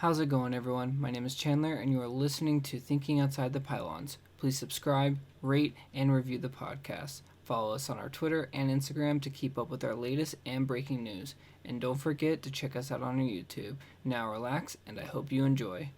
How's it going, everyone? My name is Chandler, and you are listening to Thinking Outside the Pylons. Please subscribe, rate, and review the podcast. Follow us on our Twitter and Instagram to keep up with our latest and breaking news. And don't forget to check us out on our YouTube. Now relax, and I hope you enjoy.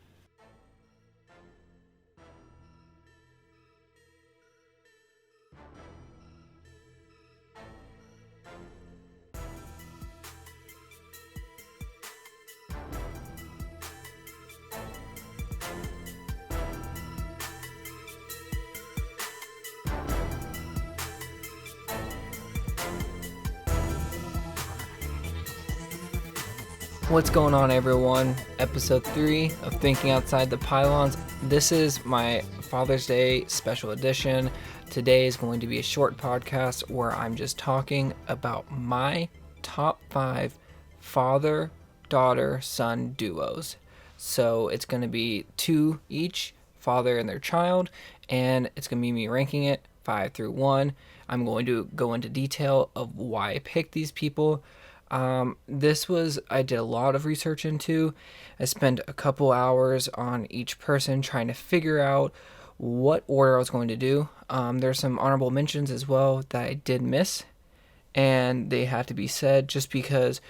What's going on, everyone? Episode 3 of Thinking Outside the Pylons. This is my Father's Day special edition. Today is going to be a short podcast where I'm just talking about my top 5 father, daughter, son duos. So it's going to be 2 each, father and their child, and it's going to be me ranking it 5 through 1. I'm going to go into detail of why I picked these people. I did a lot of research into. I spent a couple hours on each person trying to figure out what order I was going to do. There's some honorable mentions as well that I did miss, and they had to be said just because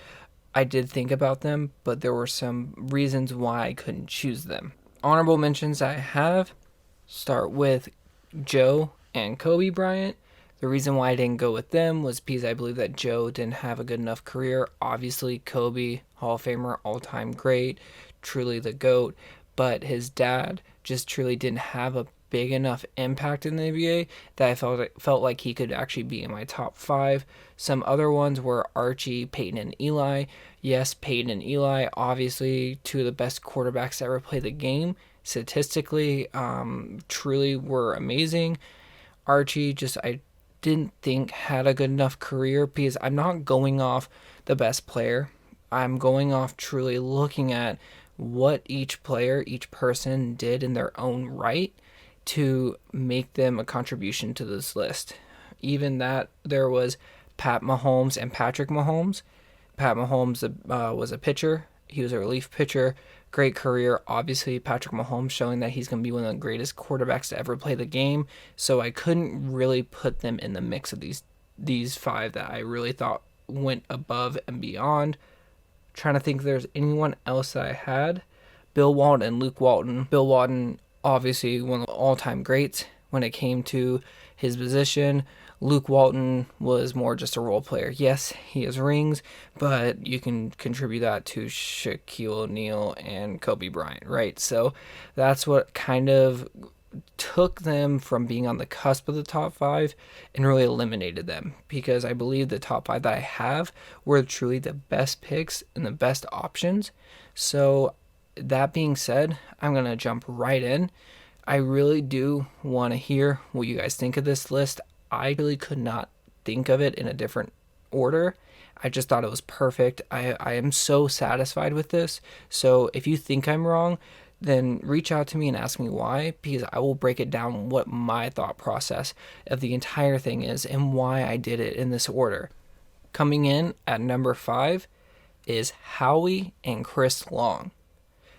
I did think about them, but there were some reasons why I couldn't choose them. Honorable mentions I have start with Joe and Kobe Bryant. The reason why I didn't go with them was because I believe that Joe didn't have a good enough career. Obviously, Kobe, Hall of Famer, all-time great, truly the GOAT, but his dad just truly didn't have a big enough impact in the NBA that I felt like he could actually be in my top 5. Some other ones were Archie, Peyton, and Eli. Yes, Peyton and Eli, obviously two of the best quarterbacks to ever play the game. Statistically, truly were amazing. Archie, I didn't think had a good enough career because I'm not going off the best player. I'm going off truly looking at what each player, each person did in their own right to make them a contribution to this list. Even that there was Pat Mahomes and Patrick Mahomes. Pat Mahomes was a pitcher. He was a relief pitcher. Great career. Obviously, Patrick Mahomes showing that he's going to be one of the greatest quarterbacks to ever play the game. So I couldn't really put them in the mix of these 5 that I really thought went above and beyond. Trying to think if there's anyone else that I had. Bill Walton and Luke Walton. Bill Walton, obviously one of the all-time greats when it came to his position. Luke Walton was more just a role player. Yes, he has rings, but you can contribute that to Shaquille O'Neal and Kobe Bryant, right? So that's what kind of took them from being on the cusp of the top 5 and really eliminated them, because I believe the top 5 that I have were truly the best picks and the best options. So that being said, I'm going to jump right in. I really do want to hear what you guys think of this list. I really could not think of it in a different order. I just thought it was perfect. I am so satisfied with this. So if you think I'm wrong, then reach out to me and ask me why, because I will break it down what my thought process of the entire thing is and why I did it in this order. Coming in at number 5 is Howie and Chris Long.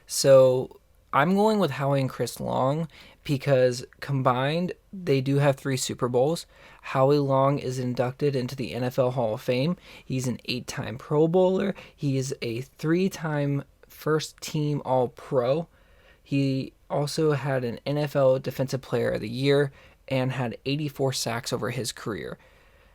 So I'm going with Howie and Chris Long because combined, they do have 3 Super Bowls. Howie Long is inducted into the NFL Hall of Fame. He's an 8-time Pro Bowler. He is a 3-time first-team All-Pro. He also had an NFL Defensive Player of the Year and had 84 sacks over his career.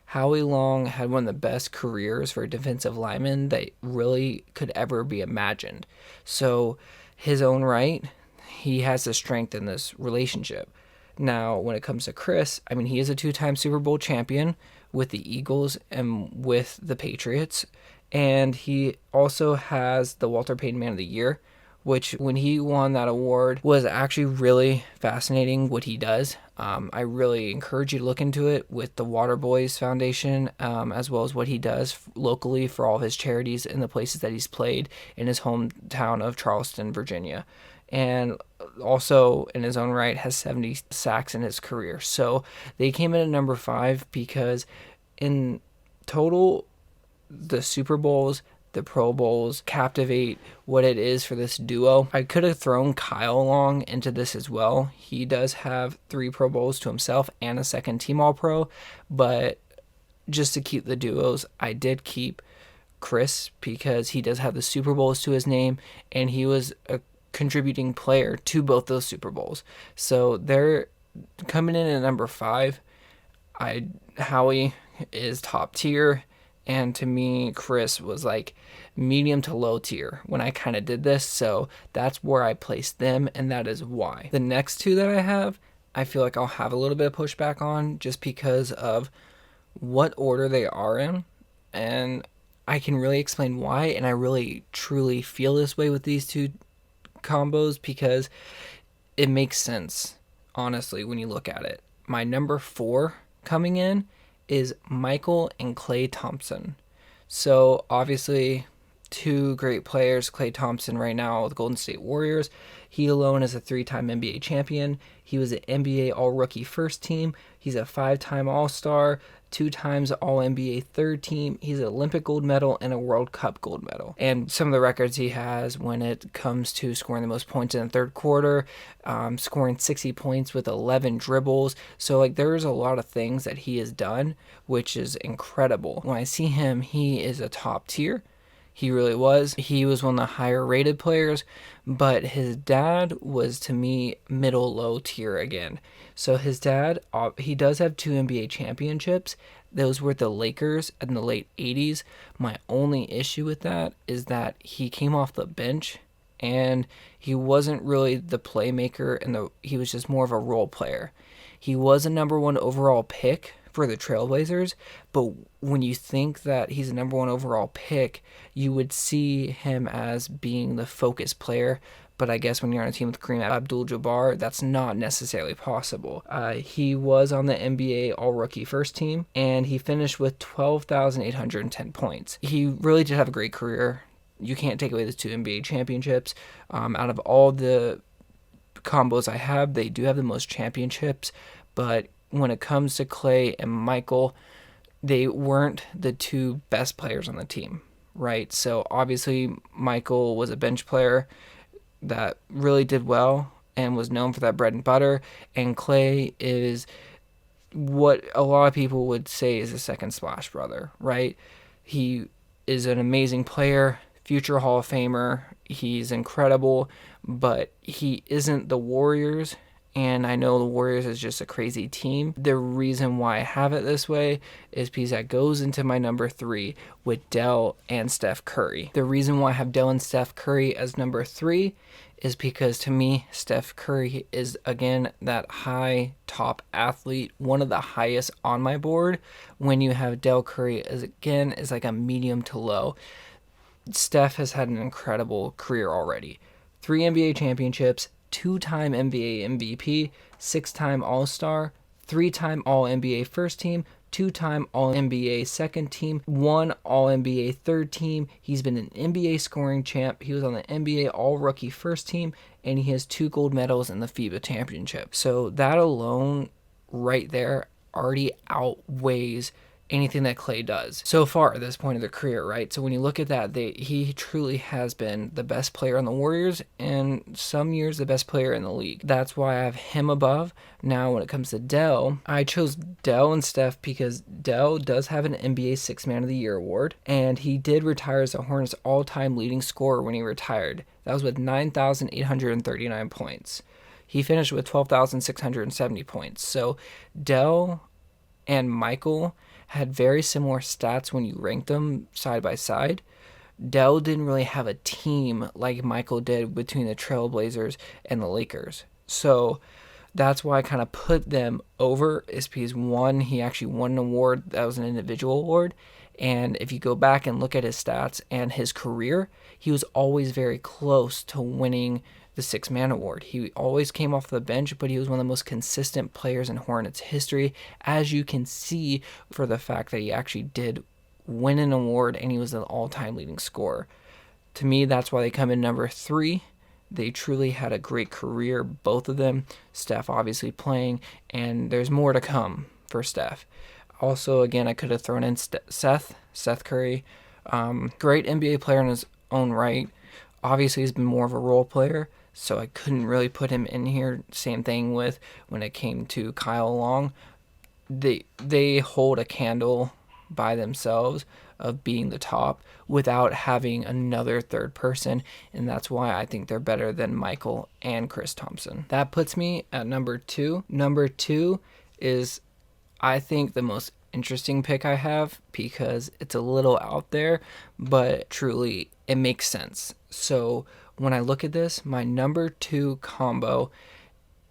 Howie Long had one of the best careers for a defensive lineman that really could ever be imagined. So his own right, he has the strength in this relationship. Now, when it comes to Chris, he is a 2-time Super Bowl champion with the Eagles and with the Patriots. And he also has the Walter Payton Man of the Year, which when he won that award was actually really fascinating what he does. I really encourage you to look into it with the Waterboys Foundation, as well as what he does locally for all of his charities in the places that he's played in his hometown of Charleston, Virginia. And also, in his own right, has 70 sacks in his career. So they came in at number 5 because in total, the Super Bowls the Pro Bowls captivate what it is for this duo. I could have thrown Kyle along into this as well. He does have 3 Pro Bowls to himself and a second team All-Pro, but just to keep the duos, I did keep Chris because he does have the Super Bowls to his name, and he was a contributing player to both those Super Bowls. So they're coming in at number 5. Howie is top tier, and to me, Chris was like medium to low tier when I kind of did this. So that's where I placed them, and that is why. The next 2 that I have, I feel like I'll have a little bit of pushback on just because of what order they are in, and I can really explain why, and I really truly feel this way with these 2 combos because it makes sense, honestly, when you look at it. My number 4 coming in is Michael and Klay Thompson. So obviously 2 great players. Klay Thompson right now with the Golden State Warriors. He alone is a 3-time NBA champion. He was an NBA All-Rookie First Team. He's a 5-time All-Star, 2 times All-NBA Third Team. He's an Olympic gold medal and a World Cup gold medal. And some of the records he has when it comes to scoring the most points in the third quarter, scoring 60 points with 11 dribbles. So like there's a lot of things that he has done, which is incredible. When I see him, he is a top tier. He really was. He was one of the higher rated players, but his dad was, to me, middle low tier again. So his dad, he does have 2 NBA championships. Those were the Lakers in the late 80s. My only issue with that is that he came off the bench and he wasn't really the playmaker, and he was just more of a role player. He was a number 1 overall pick for the Trailblazers, but when you think that he's a number 1 overall pick, you would see him as being the focus player. But I guess when you're on a team with Kareem Abdul-Jabbar, that's not necessarily possible. He was on the NBA All-Rookie First Team, and he finished with 12,810 points. He really did have a great career. You can't take away the 2 NBA championships. Out of all the combos I have, they do have the most championships, but when it comes to Klay and Michael, they weren't the 2 best players on the team, right? So obviously Michael was a bench player that really did well and was known for that bread and butter, and Klay is what a lot of people would say is a second Splash Brother, right? He is an amazing player, future Hall of Famer. He's incredible, but he isn't the Warriors. And I know the Warriors is just a crazy team. The reason why I have it this way is because that goes into my number 3 with Dell and Steph Curry. The reason why I have Dell and Steph Curry as number 3 is because to me, Steph Curry is, again, that high top athlete, one of the highest on my board. When you have Dell Curry, is like a medium to low. Steph has had an incredible career already. 3 NBA championships, 2-time NBA MVP, 6-time All-Star, 3-time All-NBA First Team, 2-time All-NBA Second Team, 1 All-NBA Third Team. He's been an NBA scoring champ. He was on the NBA All-Rookie First Team, and he has 2 gold medals in the FIBA Championship. So that alone right there already outweighs anything that Klay does so far at this point of their career, right? So when you look at that, he truly has been the best player on the Warriors, and some years the best player in the league. That's why I have him above. Now when it comes to Dell, I chose Dell and Steph because Dell does have an NBA Sixth Man of the Year award, and he did retire as the Hornets all-time leading scorer when he retired. That was with 9,839 points. He finished with 12,670 points. So Dell and Michael had very similar stats when you ranked them side by side. Dell didn't really have a team like Michael did between the Trailblazers and the Lakers. So that's why I kind of put them over, is because 1, he actually won an award that was an individual award. And if you go back and look at his stats and his career, he was always very close to winning the Sixth Man Award. He always came off the bench, but he was one of the most consistent players in Hornets history, as you can see for the fact that he actually did win an award and he was an all-time leading scorer. To me, that's why they come in number 3. They truly had a great career, both of them. Steph obviously playing, and there's more to come for Steph. Also, again, I could have thrown in Seth Curry, Great NBA player in his own right. Obviously, he's been more of a role player, so I couldn't really put him in here. Same thing with when it came to Kyle Long. They hold a candle by themselves of being the top without having another third person, and that's why I think they're better than Michael and Chris Thompson. That puts me at number 2. Number 2 is, I think, the most interesting pick I have because it's a little out there, but truly it makes sense. So when I look at this, my number 2 combo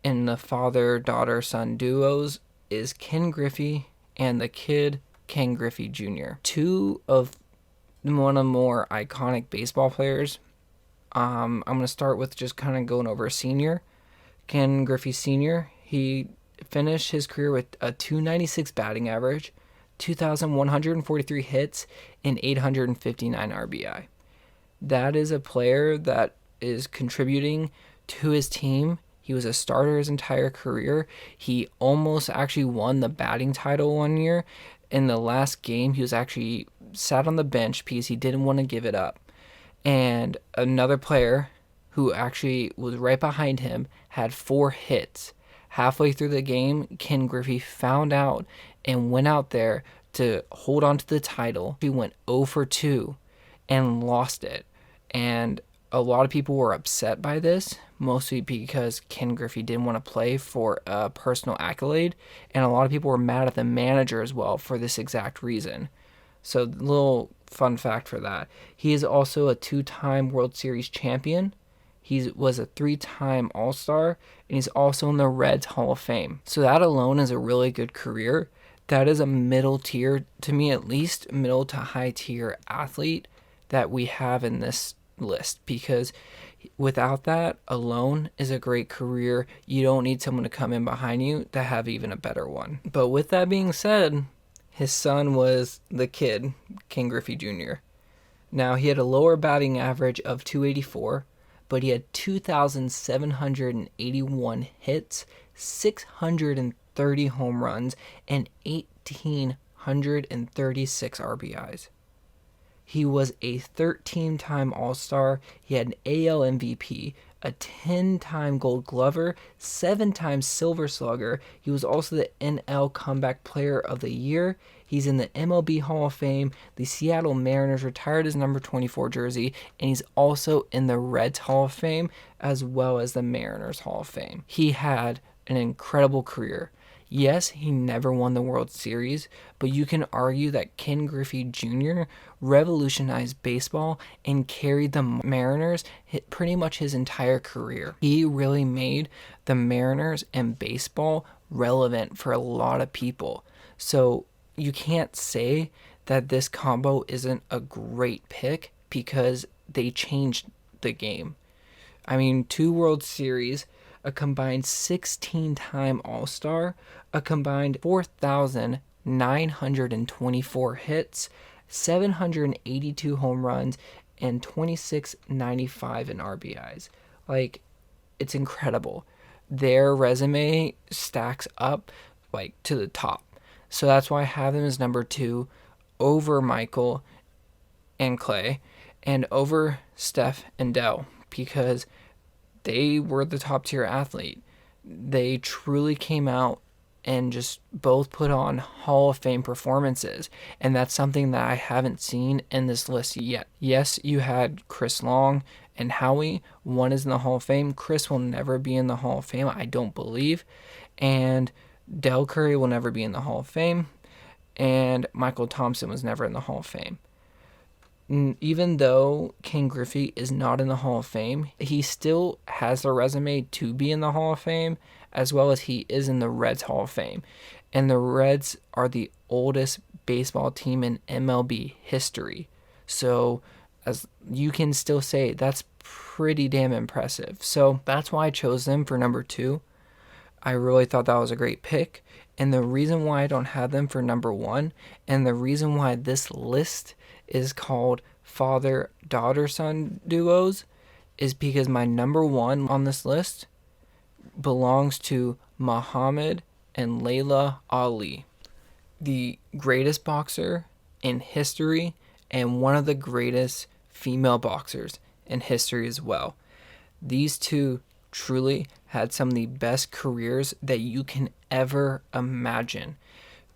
in the father, daughter, son duos is Ken Griffey and the kid Ken Griffey Jr. Two of one of the more iconic baseball players. I'm going to start with just kind of going over a senior. Ken Griffey Sr., he finished his career with a 296 batting average, 2,143 hits, and 859 RBI. That is a player that is contributing to his team. He was a starter his entire career. He almost actually won the batting title one year. In the last game, he was actually sat on the bench because he didn't want to give it up. And another player who actually was right behind him had 4 hits. Halfway through the game, Ken Griffey found out and went out there to hold on to the title. He went 0 for 2 and lost it. And a lot of people were upset by this, mostly because Ken Griffey didn't want to play for a personal accolade, and a lot of people were mad at the manager as well for this exact reason. So, a little fun fact for that. He is also a 2-time World Series champion. He was a 3-time All-Star, and he's also in the Reds Hall of Fame. So that alone is a really good career. That is a middle tier, to me at least, middle to high tier athlete that we have in this list, because without that alone is a great career. You don't need someone to come in behind you to have even a better one. But with that being said, his son was the kid, Ken Griffey Jr. Now, he had a lower batting average of 284, but he had 2,781 hits, 630 home runs, and 1,836 RBIs. He was a 13-time All-Star. He had an AL MVP, a 10-time Gold Glover, 7-time Silver Slugger. He was also the NL Comeback Player of the Year. He's in the MLB Hall of Fame. The Seattle Mariners retired his number 24 jersey, and he's also in the Reds Hall of Fame as well as the Mariners Hall of Fame. He had an incredible career. Yes, he never won the World Series, but you can argue that Ken Griffey Jr. revolutionized baseball and carried the Mariners pretty much his entire career. He really made the Mariners and baseball relevant for a lot of people. So you can't say that this combo isn't a great pick because they changed the game. I mean, 2 World Series, a combined 16-time All-Star, a combined 4,924 hits, 782 home runs, and 2695 in RBIs. Like, it's incredible. Their resume stacks up, like, to the top. So that's why I have them as number 2 over Michael and Clay and over Steph and Dell, because they were the top tier athlete. They truly came out and just both put on Hall of Fame performances. And that's something that I haven't seen in this list yet. Yes, you had Chris Long and Howie. One is in the Hall of Fame. Chris will never be in the Hall of Fame, I don't believe. And Del Curry will never be in the Hall of Fame. And Michael Thompson was never in the Hall of Fame. Even though Ken Griffey is not in the Hall of Fame, he still has the resume to be in the Hall of Fame, as well as he is in the Reds Hall of Fame. And the Reds are the oldest baseball team in MLB history. So as you can still say, that's pretty damn impressive. So that's why I chose them for number 2. I really thought that was a great pick. And the reason why I don't have them for number 1, and the reason why this list is called father-daughter-son duos, is because my number 1 on this list belongs to Muhammad and Layla Ali, the greatest boxer in history and one of the greatest female boxers in history as well. These two truly had some of the best careers that you can ever imagine.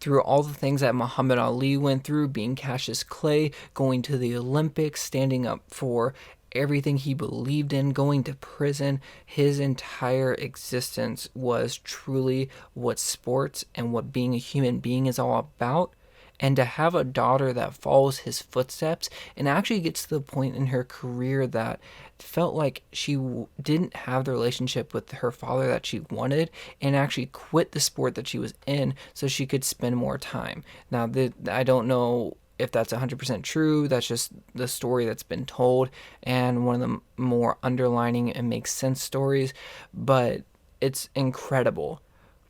Through all the things that Muhammad Ali went through, being Cassius Clay, going to the Olympics, standing up for everything he believed in, going to prison, his entire existence was truly what sports and what being a human being is all about. And to have a daughter that follows his footsteps and actually gets to the point in her career that felt like she didn't have the relationship with her father that she wanted, and actually quit the sport that she was in so she could spend more time. Now, I don't know if that's 100% true. That's just the story that's been told, and one of the more underlining and makes sense stories, but it's incredible.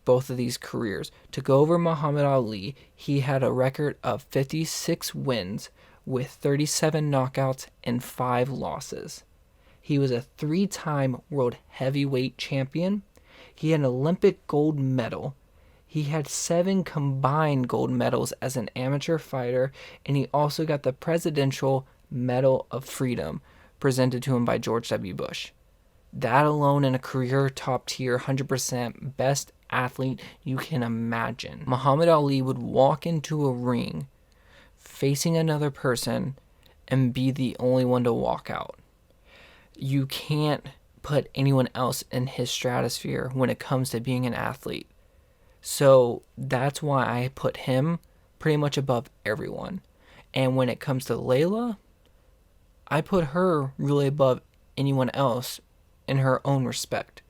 Both of these careers. To go over Muhammad Ali, he had a record of 56 wins with 37 knockouts and 5 losses. He was a 3-time world heavyweight champion. He had an Olympic gold medal. He had 7 combined gold medals as an amateur fighter, and he also got the Presidential Medal of Freedom presented to him by George W. Bush. That alone in a career top tier, 100% best athlete you can imagine. Muhammad Ali would walk into a ring facing another person and be the only one to walk out. You can't put anyone else in his stratosphere when it comes to being an athlete. So that's why I put him pretty much above everyone. And when it comes to Layla, I put her really above anyone else in her own respect.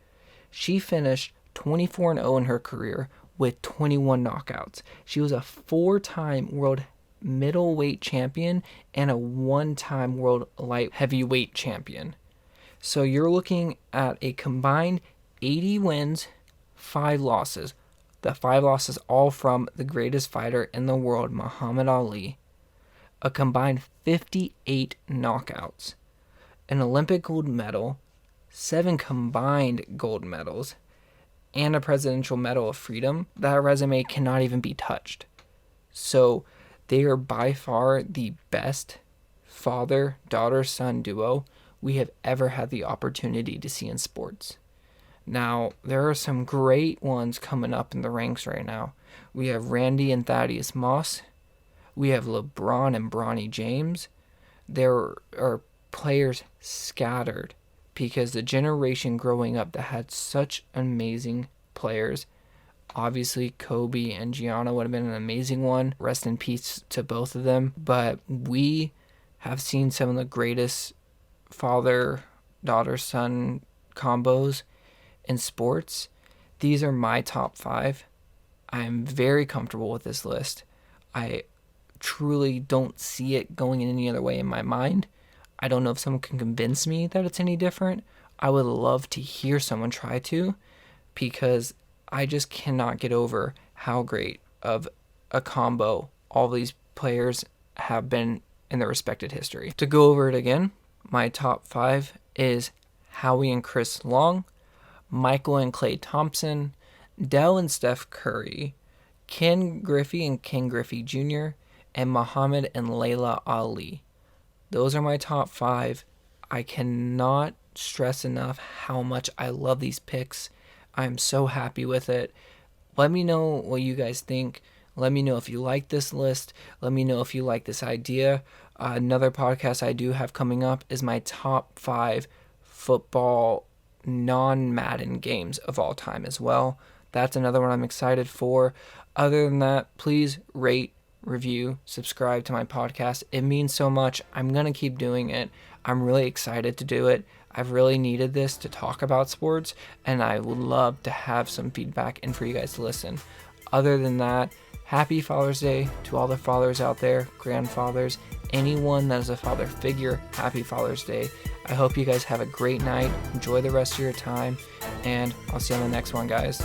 She finished 24-0 in her career with 21 knockouts. She was a 4-time world middleweight champion and a 1-time world light heavyweight champion. So you're looking at a combined 80 wins, 5 losses. The 5 losses all from the greatest fighter in the world, Muhammad Ali. A combined 58 knockouts. An Olympic gold medal, 7 combined gold medals, and a Presidential Medal of Freedom. That resume cannot even be touched. So they are by far the best father-daughter-son duo we have ever had the opportunity to see in sports. Now, there are some great ones coming up in the ranks right now. We have Randy and Thaddeus Moss. We have LeBron and Bronny James. There are players scattered because the generation growing up that had such amazing players, obviously Kobe and Gianna would have been an amazing one. Rest in peace to both of them. But we have seen some of the greatest father, daughter, son combos in sports. These are my top 5. I am very comfortable with this list. I truly don't see it going in any other way in my mind. I don't know if someone can convince me that it's any different. I would love to hear someone try to, because I just cannot get over how great of a combo all these players have been in their respected history. To go over it again, my top 5 is Howie and Chris Long, Michael and Klay Thompson, Dell and Steph Curry, Ken Griffey and Ken Griffey Jr., and Muhammad and Layla Ali. Those are my top 5. I cannot stress enough how much I love these picks. I'm so happy with it. Let me know what you guys think. Let me know if you like this list. Let me know if you like this idea. Another podcast I do have coming up is my top 5 football non-Madden games of all time as well. That's another one I'm excited for. Other than that, please rate, review, subscribe to my podcast. It means so much. I'm going to keep doing it. I'm really excited to do it. I've really needed this to talk about sports, and I would love to have some feedback and for you guys to listen. Other than that, happy Father's Day to all the fathers out there, grandfathers, anyone that is a father figure. Happy Father's Day. I hope you guys have a great night. Enjoy the rest of your time, and I'll see you on the next one, guys.